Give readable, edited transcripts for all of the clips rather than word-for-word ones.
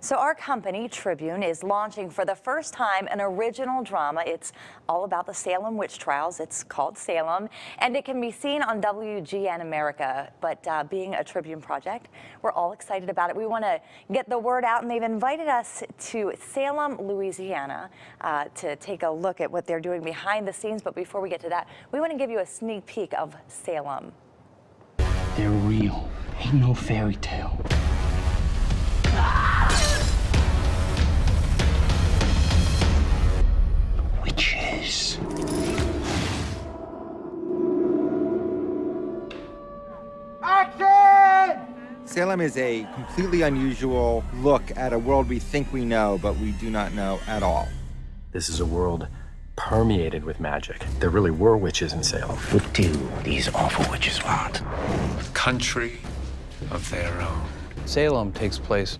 So our company, Tribune, is launching for the first time an original drama. It's all about the Salem witch trials. It's called Salem, and it can be seen on WGN America. But being a Tribune project, we're all excited about it. We want to get the word out, and they've invited us to Salem, Louisiana, to take a look at what they're doing behind the scenes. But before we get to that, we want to give you a sneak peek of Salem. They're real. Ain't no fairy tale. Witches. Action! Salem is a completely unusual look at a world we think we know, but we do not know at all. This is a world permeated with magic. There really were witches in Salem. What do these awful witches want? A country of their own. Salem takes place.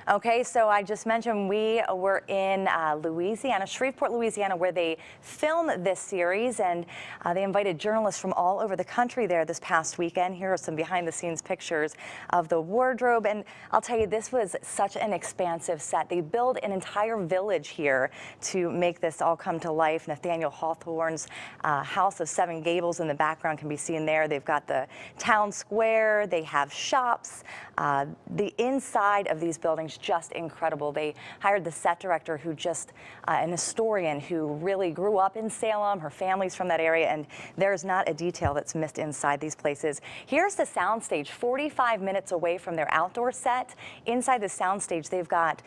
Okay, so I just mentioned we were in Louisiana, Shreveport, Louisiana, where they filmed this series, and they invited journalists from all over the country there this past weekend. Here are some behind-the-scenes pictures of the wardrobe, and I'll tell you, this was such an expansive set. They built an entire village here to make this all come to life. Nathaniel Hawthorne's House of Seven Gables in the background can be seen there. They've got the town square, they have shops. The inside of these buildings, just incredible. They hired the set director who just, an historian who really grew up in Salem. Her family's from that area, and there's not a detail that's missed inside these places. Here's the soundstage, 45 minutes away from their outdoor set. Inside the soundstage, they've got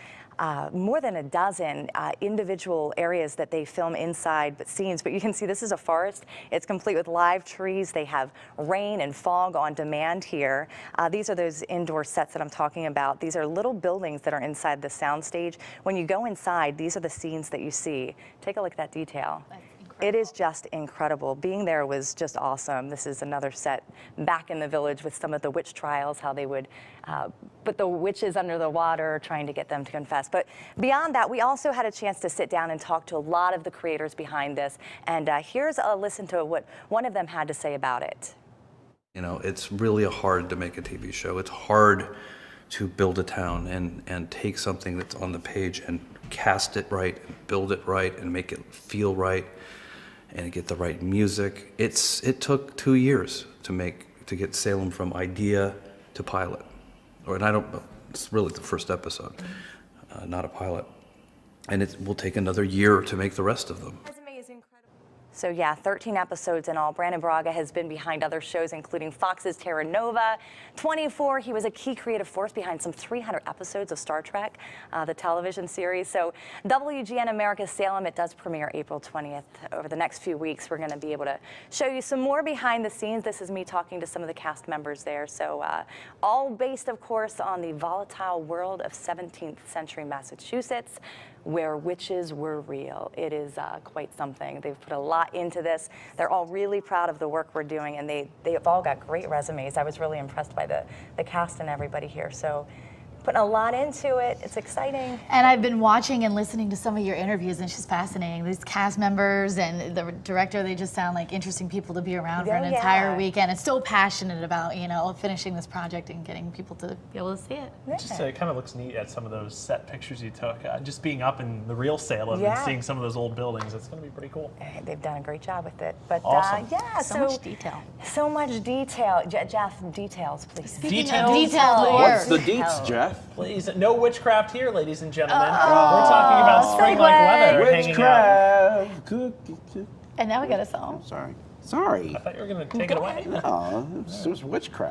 more than a dozen individual areas that they film inside scenes, but you can see this is a forest. It's complete with live trees. They have rain and fog on demand here. These are those indoor sets that I'm talking about. These are little buildings that are inside the soundstage. When you go inside, these are the scenes that you see. Take a look at that detail. It is just incredible. Being there was just awesome. This is another set back in the village with some of the witch trials, how they would put the witches under the water, trying to get them to confess. But beyond that, we also had a chance to sit down and talk to a lot of the creators behind this. And here's a listen to what one of them had to say about it. You know, it's really hard to make a TV show. It's hard to build a town and take something that's on the page and cast it right, and build it right, and make it feel right, and get the right music. It took 2 years to get Salem from idea to pilot. It's really the first episode, not a pilot. And it will take another year to make the rest of them. So yeah, 13 episodes in all. Brannon Braga has been behind other shows, including Fox's Terra Nova, 24. He was a key creative force behind some 300 episodes of Star Trek, the television series. So WGN America Salem, it does premiere April 20th. Over the next few weeks, we're going to be able to show you some more behind the scenes. This is me talking to some of the cast members there. So all based, of course, on the volatile world of 17th century Massachusetts, where witches were real. It is quite something. They've put a lot into this. They're all really proud of the work we're doing, and they've all got great resumes. I was really impressed by the cast and everybody here. So putting a lot into it. It's exciting. And I've been watching and listening to some of your interviews, and it's just fascinating. These cast members and the director, they just sound like interesting people to be around for an entire weekend. And so passionate about, you know, finishing this project and getting people to be able to see it. Just it kind of looks neat at some of those set pictures you took. Just being up in the real Salem and seeing some of those old buildings, it's going to be pretty cool. They've done a great job with it. But awesome. yeah, so much detail. So much detail. Jeff, details, please. Details. What's the deets, Jeff? Please, no witchcraft here, ladies and gentlemen. We're talking about spring-like weather. Witchcraft. And now we got a song. Sorry. I thought you were going to take it away. No, it was witchcraft.